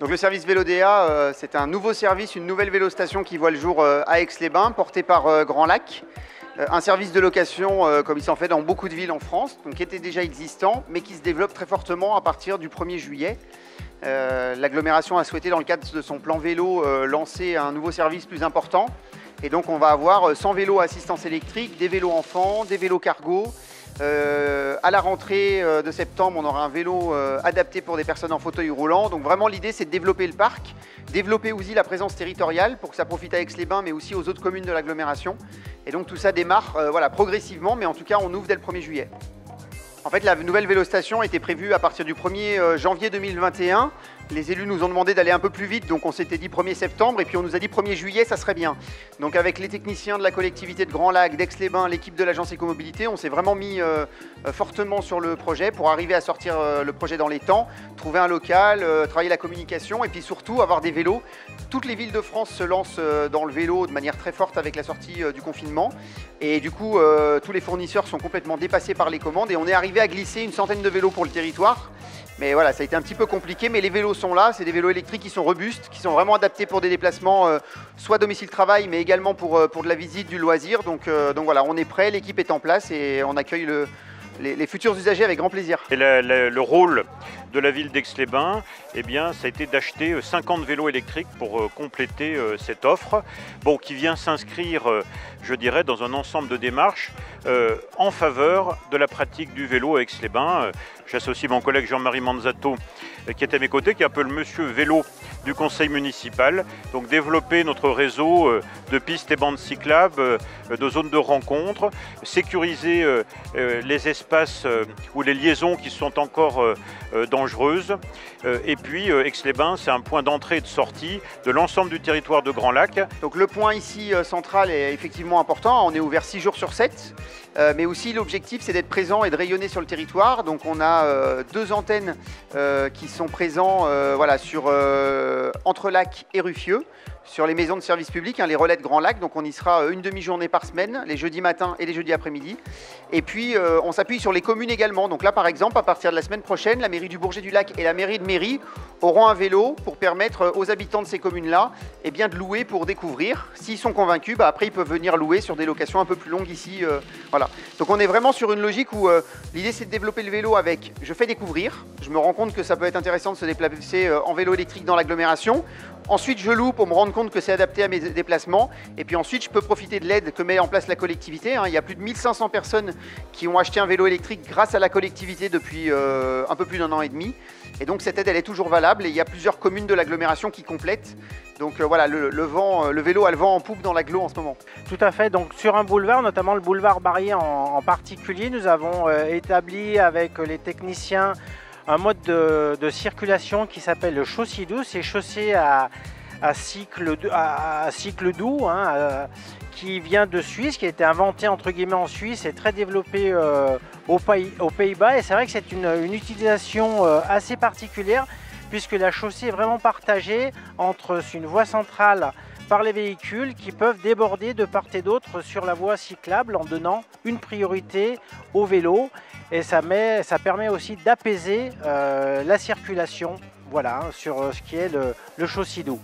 Donc le service Vélodéa, c'est un nouveau service, une nouvelle vélostation qui voit le jour à Aix-les-Bains, portée par Grand Lac. Un service de location, comme il s'en fait dans beaucoup de villes en France, donc qui était déjà existant, mais qui se développe très fortement à partir du 1er juillet. L'agglomération a souhaité, dans le cadre de son plan vélo, lancer un nouveau service plus important. Et donc on va avoir 100 vélos à assistance électrique, des vélos enfants, des vélos cargo. À la rentrée de septembre, on aura un vélo adapté pour des personnes en fauteuil roulant. Donc vraiment l'idée, c'est de développer le parc, développer aussi la présence territoriale pour que ça profite à Aix-les-Bains, mais aussi aux autres communes de l'agglomération. Et donc tout ça démarre voilà, progressivement, mais en tout cas on ouvre dès le 1er juillet. En fait, la nouvelle vélostation était prévue à partir du 1er janvier 2021. Les élus nous ont demandé d'aller un peu plus vite, donc on s'était dit 1er septembre, et puis on nous a dit 1er juillet, ça serait bien. Donc avec les techniciens de la collectivité de Grand Lac, d'Aix-les-Bains, l'équipe de l'agence Écomobilité, on s'est vraiment mis fortement sur le projet pour arriver à sortir le projet dans les temps, trouver un local, travailler la communication, et puis surtout avoir des vélos. Toutes les villes de France se lancent dans le vélo de manière très forte avec la sortie du confinement. Et du coup, tous les fournisseurs sont complètement dépassés par les commandes, et on est arrivé à glisser une centaine de vélos pour le territoire. Mais voilà, ça a été un petit peu compliqué, mais les vélos sont là. C'est des vélos électriques qui sont robustes, qui sont vraiment adaptés pour des déplacements, soit domicile-travail, mais également pour de la visite, du loisir. Donc voilà, on est prêt, l'équipe est en place et on accueille les futurs usagers avec grand plaisir. Et le rôle de la ville d'Aix-les-Bains, eh bien, ça a été d'acheter 50 vélos électriques pour compléter cette offre, bon, qui vient s'inscrire, je dirais, dans un ensemble de démarches en faveur de la pratique du vélo à Aix-les-Bains. J'associe mon collègue Jean-Marie Manzato, qui est à mes côtés, qui est un peu le monsieur vélo du conseil municipal. Donc développer notre réseau de pistes et bandes cyclables, de zones de rencontre, sécuriser les espaces ou les liaisons qui sont encore dangereuses. Et puis Aix-les-Bains, c'est un point d'entrée et de sortie de l'ensemble du territoire de Grand Lac. Donc le point ici central est effectivement important. On est ouvert 6 jours sur 7. Mais aussi l'objectif, c'est d'être présent et de rayonner sur le territoire. Donc on a 2 antennes qui sont présentes voilà, entre Lac et Ruffieux, sur les maisons de service public, les relais de Grand Lac. Donc on y sera une demi-journée par semaine, les jeudis matins et les jeudis après-midi. Et puis on s'appuie sur les communes également. Donc là par exemple, à partir de la semaine prochaine, la mairie du Bourget-du-Lac et la mairie de Méry auront un vélo pour permettre aux habitants de ces communes-là eh bien, de louer pour découvrir. S'ils sont convaincus, après ils peuvent venir louer sur des locations un peu plus longues ici. Voilà. Donc on est vraiment sur une logique où l'idée c'est de développer le vélo avec je fais découvrir. Je me rends compte que ça peut être intéressant de se déplacer en vélo électrique dans l'agglomération. Ensuite, je loue pour me rendre compte que c'est adapté à mes déplacements. Et puis ensuite, je peux profiter de l'aide que met en place la collectivité. Il y a plus de 1500 personnes qui ont acheté un vélo électrique grâce à la collectivité depuis un peu plus d'1 an et demi. Et donc cette aide, elle est toujours valable. Et il y a plusieurs communes de l'agglomération qui complètent. Donc voilà, le vélo a le vent en poupe dans l'agglo en ce moment. Tout à fait. Donc sur un boulevard, notamment le boulevard Barrier en particulier, nous avons établi avec les techniciens un mode de circulation qui s'appelle le chaussée douce, c'est chaussée à cycle doux, qui vient de Suisse, qui a été inventé entre guillemets en Suisse et très développé aux Pays-Bas. Et c'est vrai que c'est une utilisation assez particulière puisque la chaussée est vraiment partagée entre une voie centrale par les véhicules qui peuvent déborder de part et d'autre sur la voie cyclable en donnant une priorité au vélo. Et ça permet aussi d'apaiser la circulation, voilà, sur ce qui est le chaussée doux.